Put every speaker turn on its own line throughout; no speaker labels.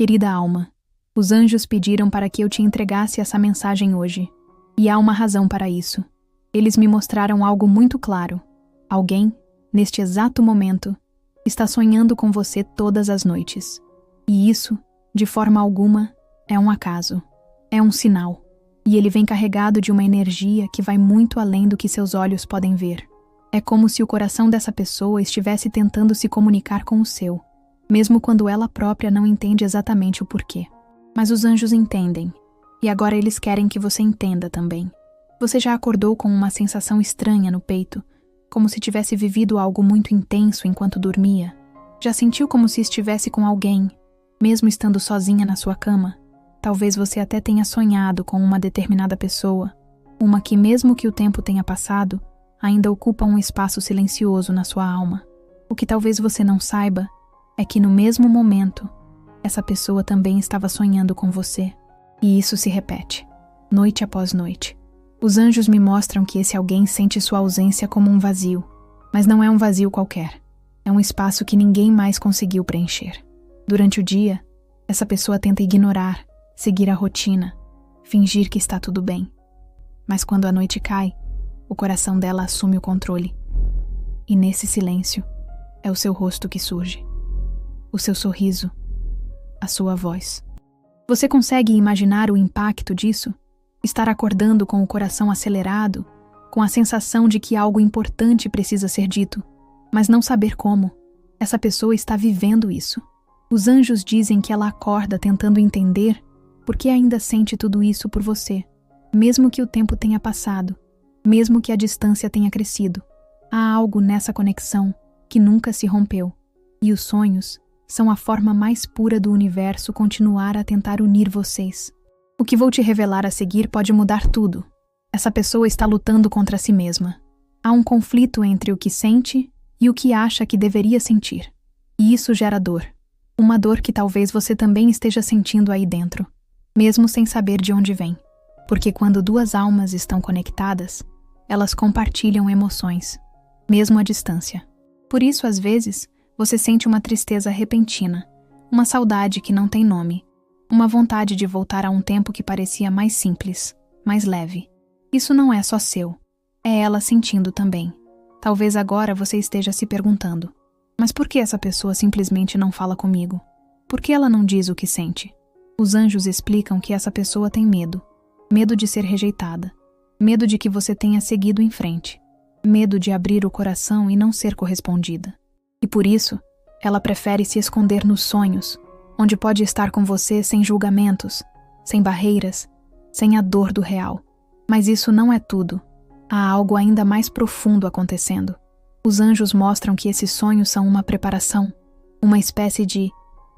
Querida alma, os anjos pediram para que eu te entregasse essa mensagem hoje. E há uma razão para isso. Eles me mostraram algo muito claro. Alguém, neste exato momento, está sonhando com você todas as noites. E isso, de forma alguma, é um acaso. É um sinal. E ele vem carregado de uma energia que vai muito além do que seus olhos podem ver. É como se o coração dessa pessoa estivesse tentando se comunicar com o seu, mesmo quando ela própria não entende exatamente o porquê. Mas os anjos entendem, e agora eles querem que você entenda também. Você já acordou com uma sensação estranha no peito, como se tivesse vivido algo muito intenso enquanto dormia? Já sentiu como se estivesse com alguém, mesmo estando sozinha na sua cama? Talvez você até tenha sonhado com uma determinada pessoa, uma que, mesmo que o tempo tenha passado, ainda ocupa um espaço silencioso na sua alma. O que talvez você não saiba é que no mesmo momento, essa pessoa também estava sonhando com você. E isso se repete, noite após noite. Os anjos me mostram que esse alguém sente sua ausência como um vazio, mas não é um vazio qualquer. É um espaço que ninguém mais conseguiu preencher. Durante o dia, essa pessoa tenta ignorar, seguir a rotina, fingir que está tudo bem. Mas quando a noite cai, o coração dela assume o controle. E nesse silêncio, é o seu rosto que surge. O seu sorriso, a sua voz. Você consegue imaginar o impacto disso? Estar acordando com o coração acelerado, com a sensação de que algo importante precisa ser dito, mas não saber como. Essa pessoa está vivendo isso. Os anjos dizem que ela acorda tentando entender por que ainda sente tudo isso por você, mesmo que o tempo tenha passado, mesmo que a distância tenha crescido. Há algo nessa conexão que nunca se rompeu, e os sonhos são a forma mais pura do universo continuar a tentar unir vocês. O que vou te revelar a seguir pode mudar tudo. Essa pessoa está lutando contra si mesma. Há um conflito entre o que sente e o que acha que deveria sentir. E isso gera dor. Uma dor que talvez você também esteja sentindo aí dentro, mesmo sem saber de onde vem. Porque quando duas almas estão conectadas, elas compartilham emoções, mesmo à distância. Por isso, às vezes, você sente uma tristeza repentina, uma saudade que não tem nome, uma vontade de voltar a um tempo que parecia mais simples, mais leve. Isso não é só seu, é ela sentindo também. Talvez agora você esteja se perguntando, mas por que essa pessoa simplesmente não fala comigo? Por que ela não diz o que sente? Os anjos explicam que essa pessoa tem medo. Medo de ser rejeitada. Medo de que você tenha seguido em frente. Medo de abrir o coração e não ser correspondida. E por isso, ela prefere se esconder nos sonhos, onde pode estar com você sem julgamentos, sem barreiras, sem a dor do real. Mas isso não é tudo. Há algo ainda mais profundo acontecendo. Os anjos mostram que esses sonhos são uma preparação, uma espécie de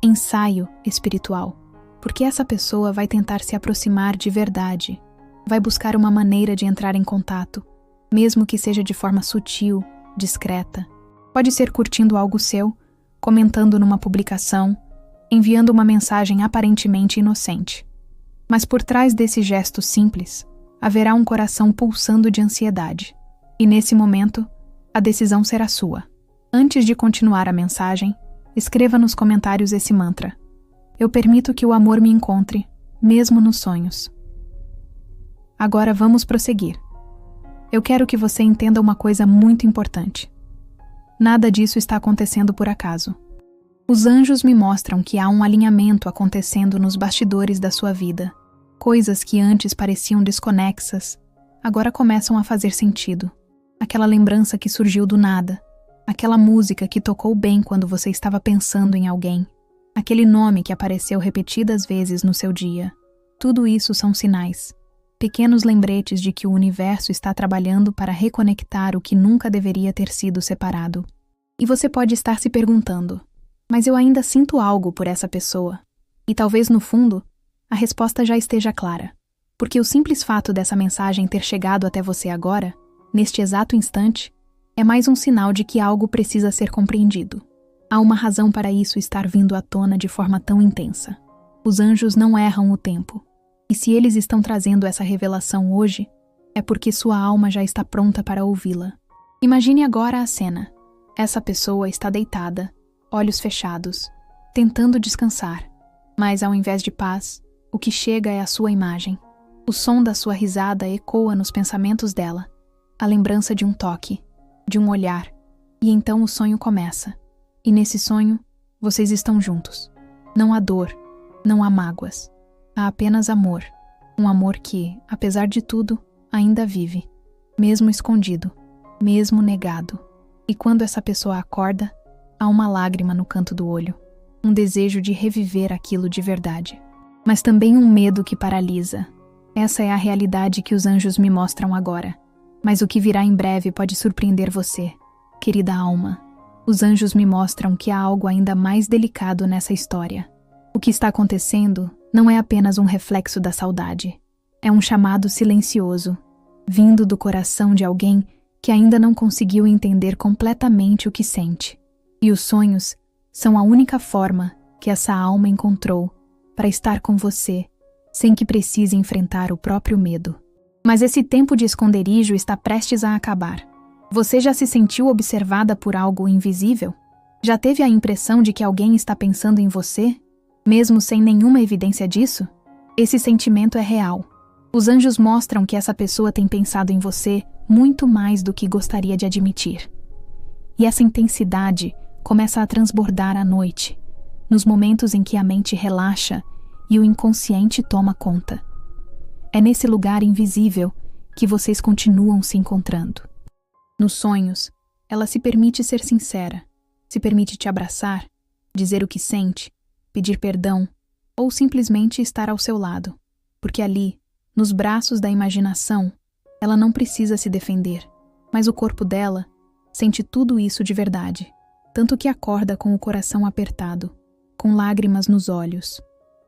ensaio espiritual. Porque essa pessoa vai tentar se aproximar de verdade, vai buscar uma maneira de entrar em contato, mesmo que seja de forma sutil, discreta. Pode ser curtindo algo seu, comentando numa publicação, enviando uma mensagem aparentemente inocente. Mas por trás desse gesto simples, haverá um coração pulsando de ansiedade. E nesse momento, a decisão será sua. Antes de continuar a mensagem, escreva nos comentários esse mantra. Eu permito que o amor me encontre, mesmo nos sonhos. Agora vamos prosseguir. Eu quero que você entenda uma coisa muito importante. Nada disso está acontecendo por acaso. Os anjos me mostram que há um alinhamento acontecendo nos bastidores da sua vida. Coisas que antes pareciam desconexas, agora começam a fazer sentido. Aquela lembrança que surgiu do nada. Aquela música que tocou bem quando você estava pensando em alguém. Aquele nome que apareceu repetidas vezes no seu dia. Tudo isso são sinais. Pequenos lembretes de que o universo está trabalhando para reconectar o que nunca deveria ter sido separado. E você pode estar se perguntando, mas eu ainda sinto algo por essa pessoa. E talvez no fundo, a resposta já esteja clara. Porque o simples fato dessa mensagem ter chegado até você agora, neste exato instante, é mais um sinal de que algo precisa ser compreendido. Há uma razão para isso estar vindo à tona de forma tão intensa. Os anjos não erram o tempo. E se eles estão trazendo essa revelação hoje, é porque sua alma já está pronta para ouvi-la. Imagine agora a cena. Essa pessoa está deitada, olhos fechados, tentando descansar. Mas ao invés de paz, o que chega é a sua imagem. O som da sua risada ecoa nos pensamentos dela, a lembrança de um toque, de um olhar, e então o sonho começa. E nesse sonho, vocês estão juntos. Não há dor, não há mágoas. Há apenas amor. Um amor que, apesar de tudo, ainda vive. Mesmo escondido, mesmo negado. E quando essa pessoa acorda, há uma lágrima no canto do olho. Um desejo de reviver aquilo de verdade. Mas também um medo que paralisa. Essa é a realidade que os anjos me mostram agora. Mas o que virá em breve pode surpreender você, querida alma. Os anjos me mostram que há algo ainda mais delicado nessa história. O que está acontecendo não é apenas um reflexo da saudade. É um chamado silencioso, vindo do coração de alguém que ainda não conseguiu entender completamente o que sente. E os sonhos são a única forma que essa alma encontrou para estar com você, sem que precise enfrentar o próprio medo. Mas esse tempo de esconderijo está prestes a acabar. Você já se sentiu observada por algo invisível? Já teve a impressão de que alguém está pensando em você, mesmo sem nenhuma evidência disso? Esse sentimento é real. Os anjos mostram que essa pessoa tem pensado em você muito mais do que gostaria de admitir. E essa intensidade começa a transbordar à noite, nos momentos em que a mente relaxa e o inconsciente toma conta. É nesse lugar invisível que vocês continuam se encontrando. Nos sonhos, ela se permite ser sincera, se permite te abraçar, dizer o que sente, pedir perdão ou simplesmente estar ao seu lado, porque ali, nos braços da imaginação, ela não precisa se defender, mas o corpo dela sente tudo isso de verdade, tanto que acorda com o coração apertado, com lágrimas nos olhos,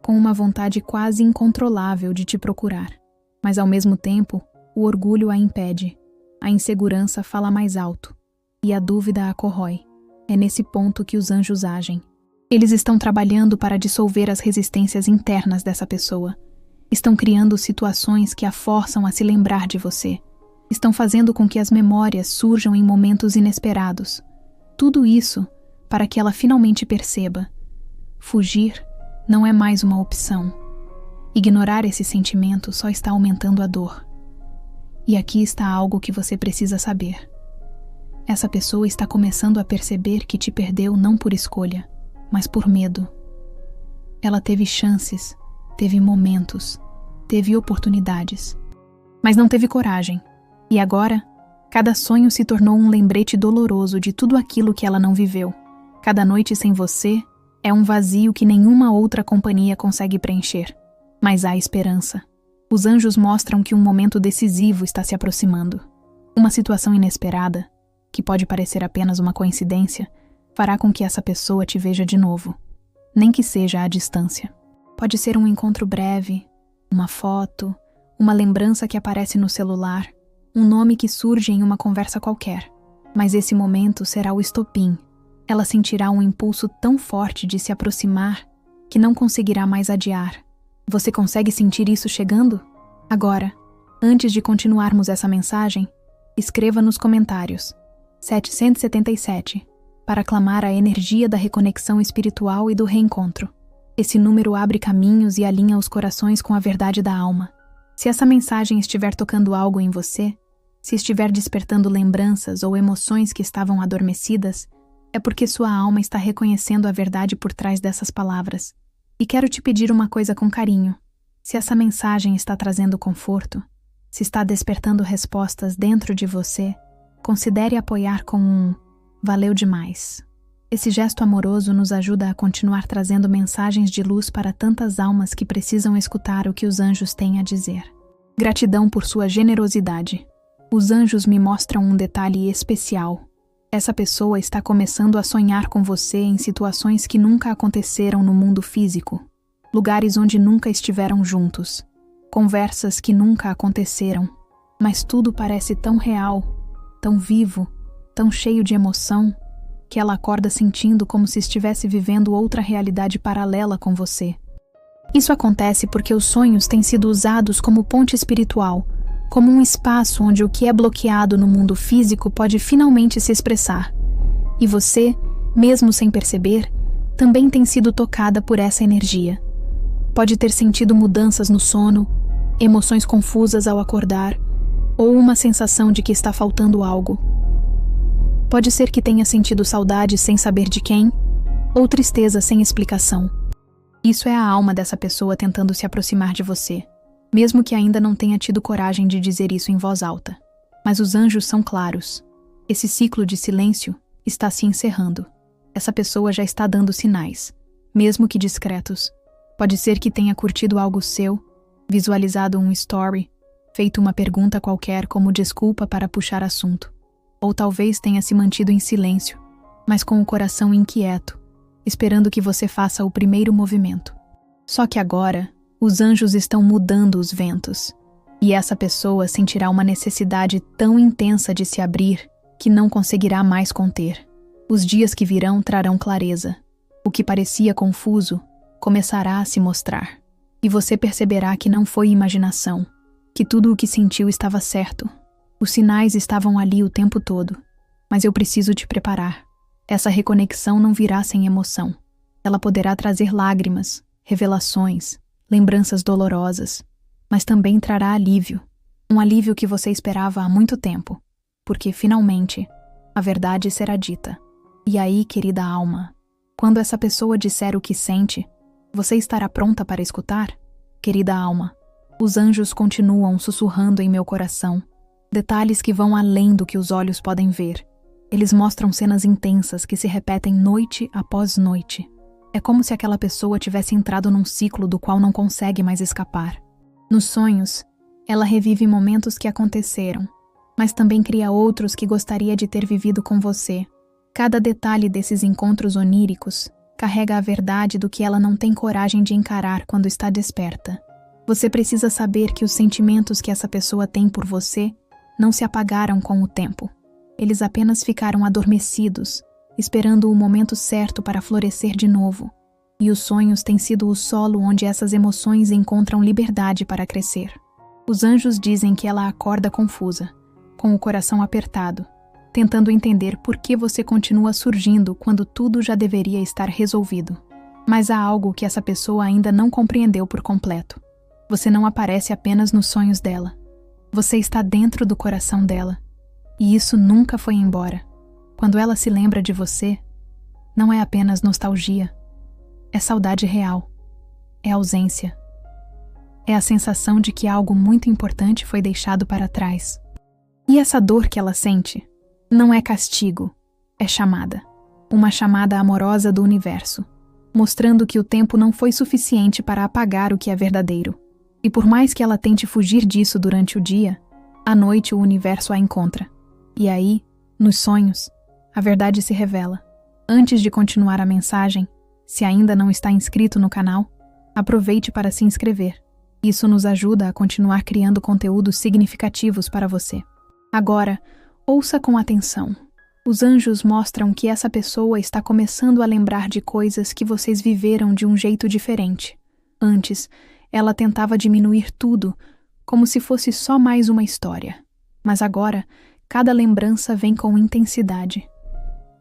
com uma vontade quase incontrolável de te procurar. Mas ao mesmo tempo, o orgulho a impede, a insegurança fala mais alto, e a dúvida a corrói. É nesse ponto que os anjos agem. Eles estão trabalhando para dissolver as resistências internas dessa pessoa. Estão criando situações que a forçam a se lembrar de você. Estão fazendo com que as memórias surjam em momentos inesperados. Tudo isso para que ela finalmente perceba: fugir não é mais uma opção. Ignorar esse sentimento só está aumentando a dor. E aqui está algo que você precisa saber. Essa pessoa está começando a perceber que te perdeu não por escolha, mas por medo. Ela teve chances, teve momentos, teve oportunidades, mas não teve coragem. E agora, cada sonho se tornou um lembrete doloroso de tudo aquilo que ela não viveu. Cada noite sem você é um vazio que nenhuma outra companhia consegue preencher. Mas há esperança. Os anjos mostram que um momento decisivo está se aproximando. Uma situação inesperada, que pode parecer apenas uma coincidência, fará com que essa pessoa te veja de novo, nem que seja à distância. Pode ser um encontro breve, uma foto, uma lembrança que aparece no celular, um nome que surge em uma conversa qualquer. Mas esse momento será o estopim. Ela sentirá um impulso tão forte de se aproximar que não conseguirá mais adiar. Você consegue sentir isso chegando? Agora, antes de continuarmos essa mensagem, escreva nos comentários 777 para clamar a energia da reconexão espiritual e do reencontro. Esse número abre caminhos e alinha os corações com a verdade da alma. Se essa mensagem estiver tocando algo em você, se estiver despertando lembranças ou emoções que estavam adormecidas, é porque sua alma está reconhecendo a verdade por trás dessas palavras. E quero te pedir uma coisa com carinho. Se essa mensagem está trazendo conforto, se está despertando respostas dentro de você, considere apoiar com um "valeu demais". Esse gesto amoroso nos ajuda a continuar trazendo mensagens de luz para tantas almas que precisam escutar o que os anjos têm a dizer. Gratidão por sua generosidade. Os anjos me mostram um detalhe especial. Essa pessoa está começando a sonhar com você em situações que nunca aconteceram no mundo físico, lugares onde nunca estiveram juntos, conversas que nunca aconteceram, mas tudo parece tão real, tão vivo, tão cheio de emoção, que ela acorda sentindo como se estivesse vivendo outra realidade paralela com você. Isso acontece porque os sonhos têm sido usados como ponte espiritual, como um espaço onde o que é bloqueado no mundo físico pode finalmente se expressar. E você, mesmo sem perceber, também tem sido tocada por essa energia. Pode ter sentido mudanças no sono, emoções confusas ao acordar, ou uma sensação de que está faltando algo. Pode ser que tenha sentido saudade sem saber de quem, ou tristeza sem explicação. Isso é a alma dessa pessoa tentando se aproximar de você, mesmo que ainda não tenha tido coragem de dizer isso em voz alta. Mas os anjos são claros. Esse ciclo de silêncio está se encerrando. Essa pessoa já está dando sinais, mesmo que discretos. Pode ser que tenha curtido algo seu, visualizado um story, feito uma pergunta qualquer como desculpa para puxar assunto. Ou talvez tenha se mantido em silêncio, mas com o coração inquieto, esperando que você faça o primeiro movimento. Só que agora, os anjos estão mudando os ventos, e essa pessoa sentirá uma necessidade tão intensa de se abrir que não conseguirá mais conter. Os dias que virão trarão clareza. O que parecia confuso começará a se mostrar, e você perceberá que não foi imaginação, que tudo o que sentiu estava certo. Os sinais estavam ali o tempo todo, mas eu preciso te preparar. Essa reconexão não virá sem emoção. Ela poderá trazer lágrimas, revelações, lembranças dolorosas, mas também trará alívio. Um alívio que você esperava há muito tempo, porque, finalmente, a verdade será dita. E aí, querida alma, quando essa pessoa disser o que sente, você estará pronta para escutar? Querida alma, os anjos continuam sussurrando em meu coração, detalhes que vão além do que os olhos podem ver. Eles mostram cenas intensas que se repetem noite após noite. É como se aquela pessoa tivesse entrado num ciclo do qual não consegue mais escapar. Nos sonhos, ela revive momentos que aconteceram, mas também cria outros que gostaria de ter vivido com você. Cada detalhe desses encontros oníricos carrega a verdade do que ela não tem coragem de encarar quando está desperta. Você precisa saber que os sentimentos que essa pessoa tem por você não se apagaram com o tempo. Eles apenas ficaram adormecidos, esperando o momento certo para florescer de novo. E os sonhos têm sido o solo onde essas emoções encontram liberdade para crescer. Os anjos dizem que ela acorda confusa, com o coração apertado, tentando entender por que você continua surgindo quando tudo já deveria estar resolvido. Mas há algo que essa pessoa ainda não compreendeu por completo. Você não aparece apenas nos sonhos dela. Você está dentro do coração dela. E isso nunca foi embora. Quando ela se lembra de você, não é apenas nostalgia. É saudade real. É ausência. É a sensação de que algo muito importante foi deixado para trás. E essa dor que ela sente não é castigo, é chamada. Uma chamada amorosa do universo, mostrando que o tempo não foi suficiente para apagar o que é verdadeiro. E por mais que ela tente fugir disso durante o dia, à noite o universo a encontra. E aí, nos sonhos, a verdade se revela. Antes de continuar a mensagem, se ainda não está inscrito no canal, aproveite para se inscrever. Isso nos ajuda a continuar criando conteúdos significativos para você. Agora, ouça com atenção. Os anjos mostram que essa pessoa está começando a lembrar de coisas que vocês viveram de um jeito diferente. Antes, ela tentava diminuir tudo, como se fosse só mais uma história. Mas agora, cada lembrança vem com intensidade.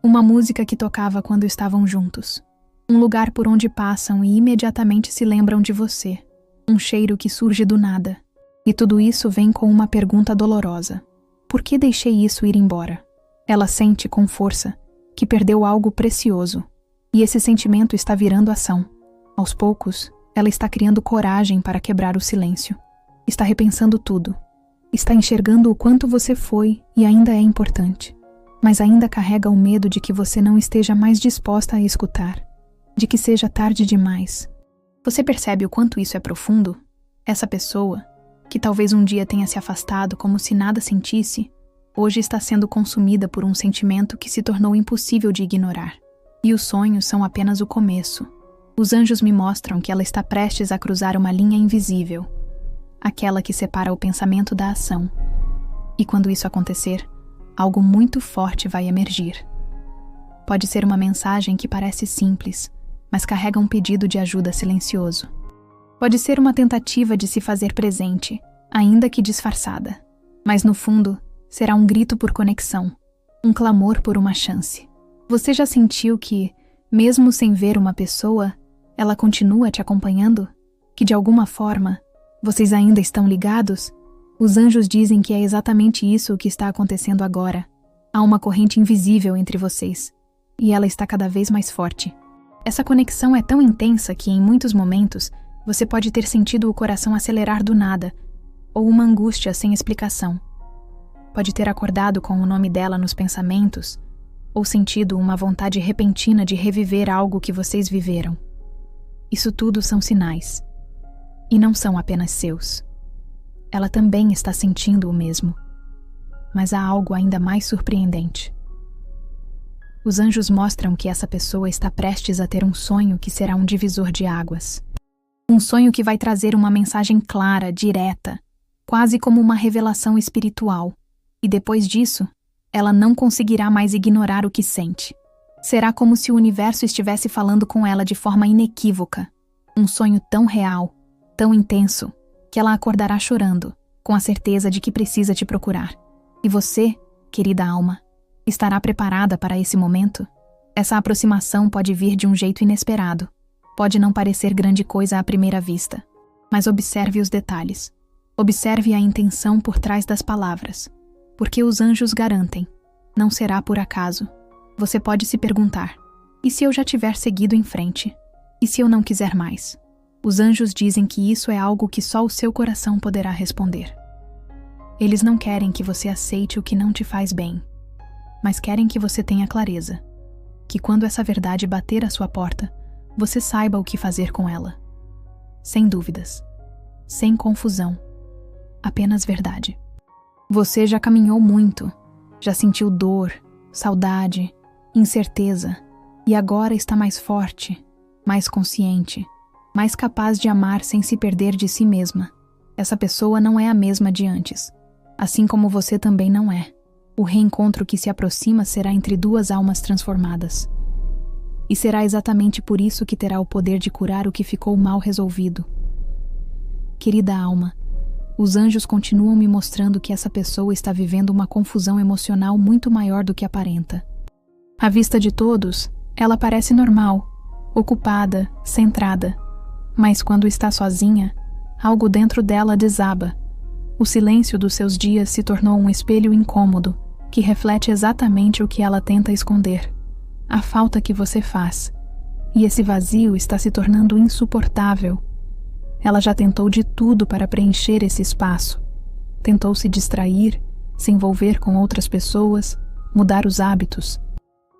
Uma música que tocava quando estavam juntos. Um lugar por onde passam e imediatamente se lembram de você. Um cheiro que surge do nada. E tudo isso vem com uma pergunta dolorosa. Por que deixei isso ir embora? Ela sente com força que perdeu algo precioso. E esse sentimento está virando ação. Aos poucos, ela está criando coragem para quebrar o silêncio. Está repensando tudo. Está enxergando o quanto você foi e ainda é importante. Mas ainda carrega o medo de que você não esteja mais disposta a escutar. De que seja tarde demais. Você percebe o quanto isso é profundo? Essa pessoa, que talvez um dia tenha se afastado como se nada sentisse, hoje está sendo consumida por um sentimento que se tornou impossível de ignorar. E os sonhos são apenas o começo. Os anjos me mostram que ela está prestes a cruzar uma linha invisível, aquela que separa o pensamento da ação. E quando isso acontecer, algo muito forte vai emergir. Pode ser uma mensagem que parece simples, mas carrega um pedido de ajuda silencioso. Pode ser uma tentativa de se fazer presente, ainda que disfarçada. Mas no fundo, será um grito por conexão, um clamor por uma chance. Você já sentiu que, mesmo sem ver uma pessoa, ela continua te acompanhando? Que de alguma forma, vocês ainda estão ligados? Os anjos dizem que é exatamente isso o que está acontecendo agora. Há uma corrente invisível entre vocês, e ela está cada vez mais forte. Essa conexão é tão intensa que, em muitos momentos, você pode ter sentido o coração acelerar do nada, ou uma angústia sem explicação. Pode ter acordado com o nome dela nos pensamentos, ou sentido uma vontade repentina de reviver algo que vocês viveram. Isso tudo são sinais. E não são apenas seus. Ela também está sentindo o mesmo. Mas há algo ainda mais surpreendente. Os anjos mostram que essa pessoa está prestes a ter um sonho que será um divisor de águas. Um sonho que vai trazer uma mensagem clara, direta, quase como uma revelação espiritual. E depois disso, ela não conseguirá mais ignorar o que sente. Será como se o universo estivesse falando com ela de forma inequívoca. Um sonho tão real, tão intenso, que ela acordará chorando, com a certeza de que precisa te procurar. E você, querida alma, estará preparada para esse momento? Essa aproximação pode vir de um jeito inesperado. Pode não parecer grande coisa à primeira vista, mas observe os detalhes. Observe a intenção por trás das palavras. Porque os anjos garantem, não será por acaso. Você pode se perguntar, e se eu já tiver seguido em frente? E se eu não quiser mais? Os anjos dizem que isso é algo que só o seu coração poderá responder. Eles não querem que você aceite o que não te faz bem, mas querem que você tenha clareza, que quando essa verdade bater à sua porta, você saiba o que fazer com ela. Sem dúvidas, sem confusão, apenas verdade. Você já caminhou muito, já sentiu dor, saudade, incerteza, e agora está mais forte, mais consciente, mais capaz de amar sem se perder de si mesma. Essa pessoa não é a mesma de antes, assim como você também não é. O reencontro que se aproxima será entre duas almas transformadas. E será exatamente por isso que terá o poder de curar o que ficou mal resolvido. Querida alma, os anjos continuam me mostrando que essa pessoa está vivendo uma confusão emocional muito maior do que aparenta. À vista de todos, ela parece normal, ocupada, centrada. Mas quando está sozinha, algo dentro dela desaba. O silêncio dos seus dias se tornou um espelho incômodo, que reflete exatamente o que ela tenta esconder. A falta que você faz. E esse vazio está se tornando insuportável. Ela já tentou de tudo para preencher esse espaço. Tentou se distrair, se envolver com outras pessoas, mudar os hábitos.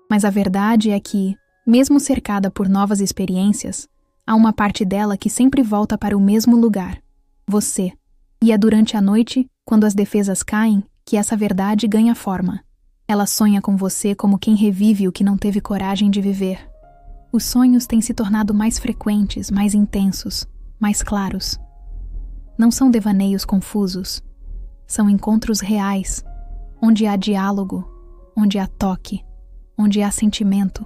Mas a verdade é que, mesmo cercada por novas experiências, há uma parte dela que sempre volta para o mesmo lugar, você. E é durante a noite, quando as defesas caem, que essa verdade ganha forma. Ela sonha com você como quem revive o que não teve coragem de viver. Os sonhos têm se tornado mais frequentes, mais intensos, mais claros. Não são devaneios confusos. São encontros reais, onde há diálogo, onde há toque, onde há sentimento.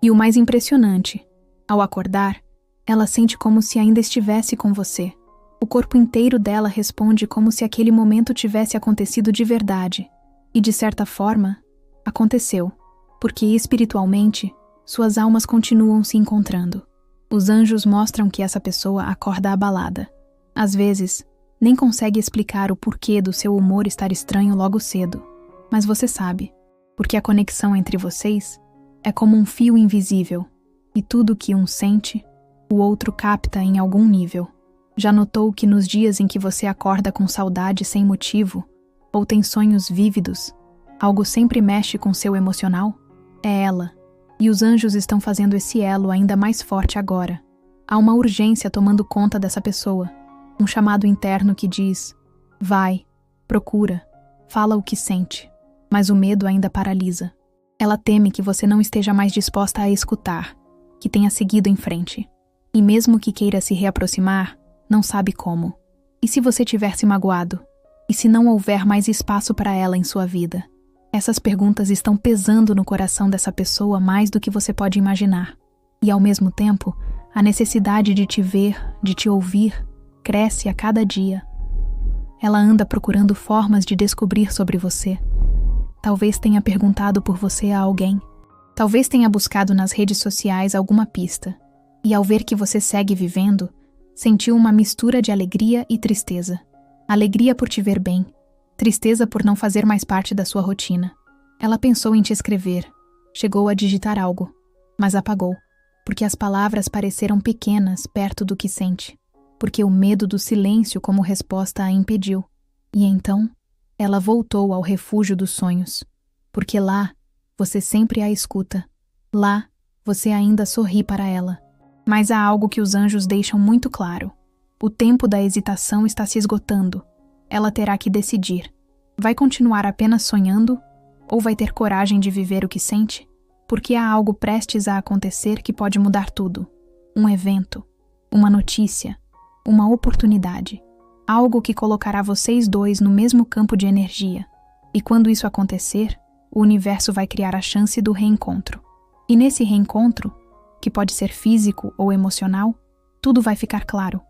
E o mais impressionante, ao acordar, ela sente como se ainda estivesse com você. O corpo inteiro dela responde como se aquele momento tivesse acontecido de verdade. E de certa forma, aconteceu, porque espiritualmente, suas almas continuam se encontrando. Os anjos mostram que essa pessoa acorda abalada. Às vezes, nem consegue explicar o porquê do seu humor estar estranho logo cedo. Mas você sabe, porque a conexão entre vocês é como um fio invisível, e tudo que um sente, o outro capta em algum nível. Já notou que nos dias em que você acorda com saudade sem motivo, ou tem sonhos vívidos, algo sempre mexe com seu emocional? É ela. E os anjos estão fazendo esse elo ainda mais forte agora. Há uma urgência tomando conta dessa pessoa. Um chamado interno que diz: vai, procura, fala o que sente. Mas o medo ainda paralisa. Ela teme que você não esteja mais disposta a escutar, que tenha seguido em frente. E mesmo que queira se reaproximar, não sabe como. E se você tiver se magoado? E se não houver mais espaço para ela em sua vida? Essas perguntas estão pesando no coração dessa pessoa mais do que você pode imaginar. E ao mesmo tempo, a necessidade de te ver, de te ouvir, cresce a cada dia. Ela anda procurando formas de descobrir sobre você. Talvez tenha perguntado por você a alguém. Talvez tenha buscado nas redes sociais alguma pista. E ao ver que você segue vivendo, sentiu uma mistura de alegria e tristeza. Alegria por te ver bem, tristeza por não fazer mais parte da sua rotina. Ela pensou em te escrever, chegou a digitar algo, mas apagou, porque as palavras pareceram pequenas perto do que sente, porque o medo do silêncio como resposta a impediu. E então, ela voltou ao refúgio dos sonhos, porque lá você sempre a escuta, lá você ainda sorri para ela. Mas há algo que os anjos deixam muito claro. O tempo da hesitação está se esgotando. Ela terá que decidir. Vai continuar apenas sonhando? Ou vai ter coragem de viver o que sente? Porque há algo prestes a acontecer que pode mudar tudo. Um evento, uma notícia, uma oportunidade. Algo que colocará vocês dois no mesmo campo de energia. E quando isso acontecer, o universo vai criar a chance do reencontro. E nesse reencontro, que pode ser físico ou emocional, tudo vai ficar claro.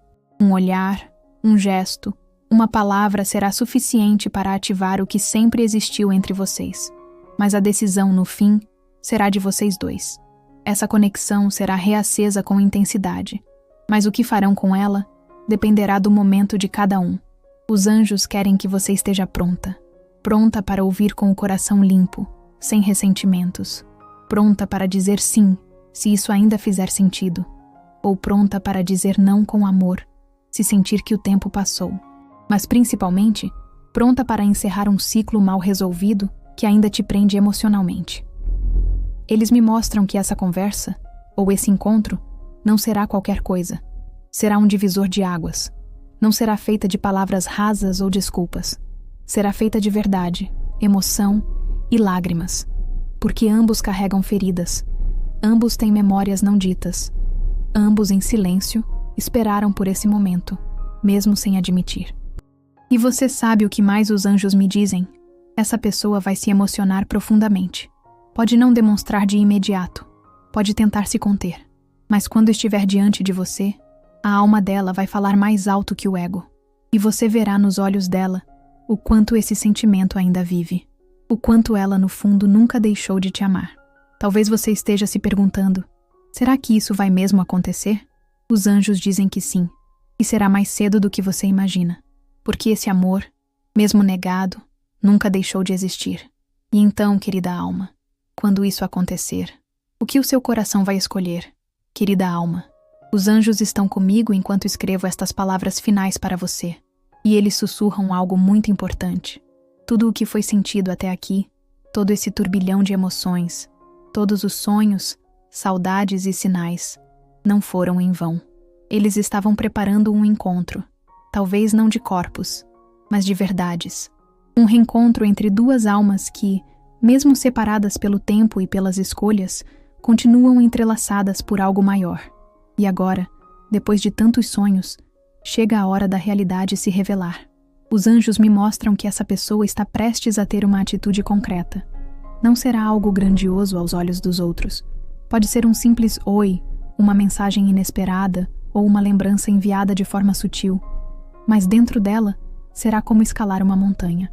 Um olhar, um gesto, uma palavra será suficiente para ativar o que sempre existiu entre vocês. Mas a decisão, no fim, será de vocês dois. Essa conexão será reacesa com intensidade, mas o que farão com ela dependerá do momento de cada um. Os anjos querem que você esteja pronta. Pronta para ouvir com o coração limpo, sem ressentimentos. Pronta para dizer sim, se isso ainda fizer sentido. Ou pronta para dizer não com amor, se sentir que o tempo passou. Mas principalmente, pronta para encerrar um ciclo mal resolvido que ainda te prende emocionalmente. Eles me mostram que essa conversa, ou esse encontro, não será qualquer coisa. Será um divisor de águas. Não será feita de palavras rasas ou desculpas. Será feita de verdade, emoção e lágrimas. Porque ambos carregam feridas. Ambos têm memórias não ditas. Ambos, em silêncio, esperaram por esse momento, mesmo sem admitir. E você sabe o que mais os anjos me dizem? Essa pessoa vai se emocionar profundamente. Pode não demonstrar de imediato. Pode tentar se conter. Mas quando estiver diante de você, a alma dela vai falar mais alto que o ego. E você verá nos olhos dela o quanto esse sentimento ainda vive. O quanto ela, no fundo, nunca deixou de te amar. Talvez você esteja se perguntando, será que isso vai mesmo acontecer? Os anjos dizem que sim, e será mais cedo do que você imagina. Porque esse amor, mesmo negado, nunca deixou de existir. E então, querida alma, quando isso acontecer, o que o seu coração vai escolher? Querida alma, os anjos estão comigo enquanto escrevo estas palavras finais para você. E eles sussurram algo muito importante. Tudo o que foi sentido até aqui, todo esse turbilhão de emoções, todos os sonhos, saudades e sinais, não foram em vão. Eles estavam preparando um encontro, talvez não de corpos, mas de verdades. Um reencontro entre duas almas que, mesmo separadas pelo tempo e pelas escolhas, continuam entrelaçadas por algo maior. E agora, depois de tantos sonhos, chega a hora da realidade se revelar. Os anjos me mostram que essa pessoa está prestes a ter uma atitude concreta. Não será algo grandioso aos olhos dos outros. Pode ser um simples oi, uma mensagem inesperada ou uma lembrança enviada de forma sutil. Mas dentro dela, será como escalar uma montanha.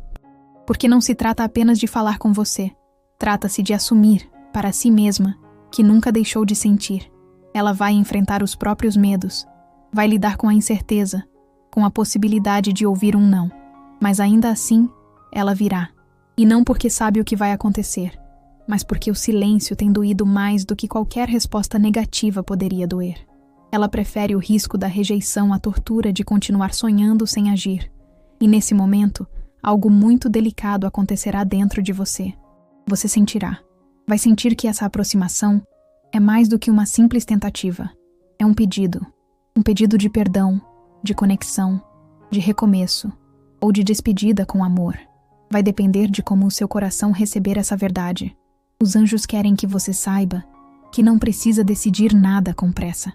Porque não se trata apenas de falar com você. Trata-se de assumir, para si mesma, que nunca deixou de sentir. Ela vai enfrentar os próprios medos. Vai lidar com a incerteza, com a possibilidade de ouvir um não. Mas ainda assim, ela virá. E não porque sabe o que vai acontecer, mas porque o silêncio tem doído mais do que qualquer resposta negativa poderia doer. Ela prefere o risco da rejeição à tortura de continuar sonhando sem agir. E nesse momento, algo muito delicado acontecerá dentro de você. Você sentirá. Vai sentir que essa aproximação é mais do que uma simples tentativa. É um pedido. Um pedido de perdão, de conexão, de recomeço ou de despedida com amor. Vai depender de como o seu coração receber essa verdade. Os anjos querem que você saiba que não precisa decidir nada com pressa.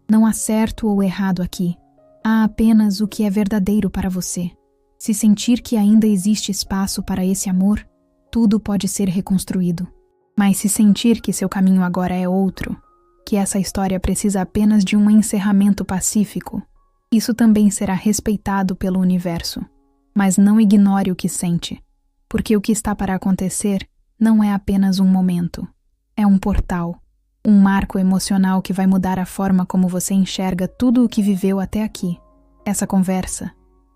Não há certo ou errado aqui. Há apenas o que é verdadeiro para você. Se sentir que ainda existe espaço para esse amor, tudo pode ser reconstruído. Mas se sentir que seu caminho agora é outro, que essa história precisa apenas de um encerramento pacífico, isso também será respeitado pelo universo. Mas não ignore o que sente, porque o que está para acontecer não é apenas um momento. É um portal, Um marco emocional que vai mudar a forma como você enxerga tudo o que viveu até aqui. Essa conversa,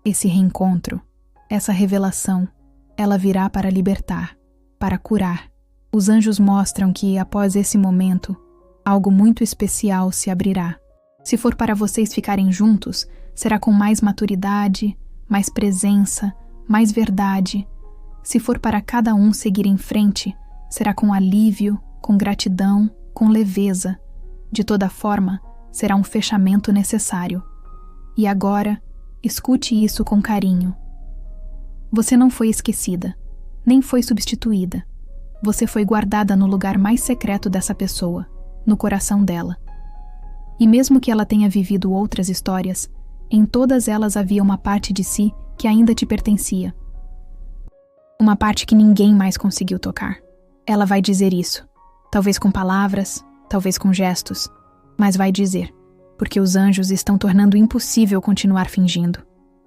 esse reencontro, essa revelação, ela virá para libertar, para curar. Os anjos mostram que, após esse momento, algo muito especial se abrirá. Se for para vocês ficarem juntos, será com mais maturidade, mais presença, mais verdade. Se for para cada um seguir em frente, será com alívio, com gratidão, com leveza. De toda forma, será um fechamento necessário. E agora, escute isso com carinho. Você não foi esquecida, nem foi substituída. Você foi guardada no lugar mais secreto dessa pessoa, no coração dela. E mesmo que ela tenha vivido outras histórias, em todas elas havia uma parte de si que ainda te pertencia. Uma parte que ninguém mais conseguiu tocar. Ela vai dizer isso, talvez com palavras, talvez com gestos, mas vai dizer, porque os anjos estão tornando impossível continuar fingindo.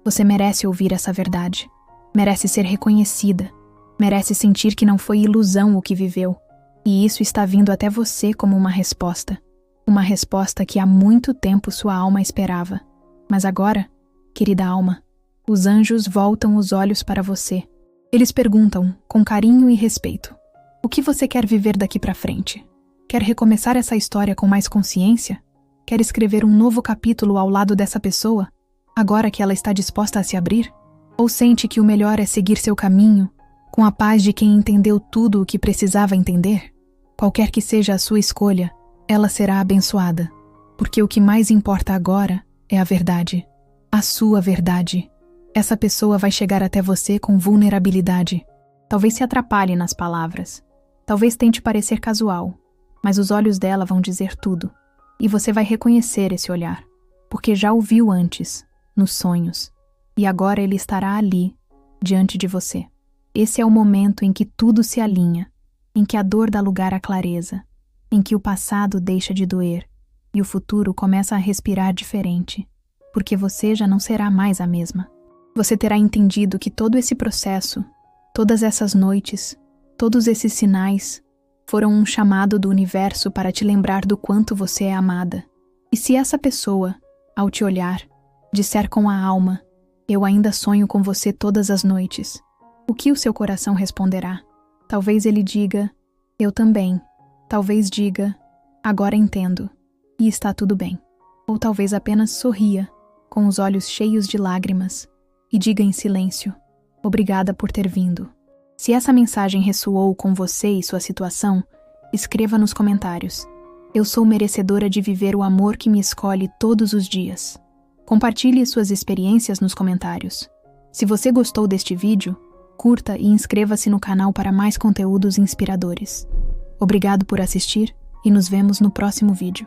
Você merece ouvir essa verdade, merece ser reconhecida, merece sentir que não foi ilusão o que viveu, e isso está vindo até você como uma resposta que há muito tempo sua alma esperava. Mas agora, querida alma, os anjos voltam os olhos para você. Eles perguntam, com carinho e respeito, o que você quer viver daqui para frente? Quer recomeçar essa história com mais consciência? Quer escrever um novo capítulo ao lado dessa pessoa, agora que ela está disposta a se abrir? Ou sente que o melhor é seguir seu caminho, com a paz de quem entendeu tudo o que precisava entender? Qualquer que seja a sua escolha, ela será abençoada, porque o que mais importa agora é a verdade, a sua verdade. Essa pessoa vai chegar até você com vulnerabilidade. Talvez se atrapalhe nas palavras, talvez tente parecer casual, mas os olhos dela vão dizer tudo, e você vai reconhecer esse olhar, porque já o viu antes, nos sonhos, e agora ele estará ali, diante de você. Esse é o momento em que tudo se alinha, em que a dor dá lugar à clareza, em que o passado deixa de doer e o futuro começa a respirar diferente, porque você já não será mais a mesma. Você terá entendido que todo esse processo, todas essas noites, todos esses sinais foram um chamado do universo para te lembrar do quanto você é amada. E se essa pessoa, ao te olhar, disser com a alma, eu ainda sonho com você todas as noites, o que o seu coração responderá? Talvez ele diga, eu também. Talvez diga, agora entendo, e está tudo bem. Ou talvez apenas sorria, com os olhos cheios de lágrimas, e diga em silêncio, obrigada por ter vindo. Se essa mensagem ressoou com você e sua situação, escreva nos comentários. Eu sou merecedora de viver o amor que me escolhe todos os dias. Compartilhe suas experiências nos comentários. Se você gostou deste vídeo, curta e inscreva-se no canal para mais conteúdos inspiradores. Obrigado por assistir e nos vemos no próximo vídeo.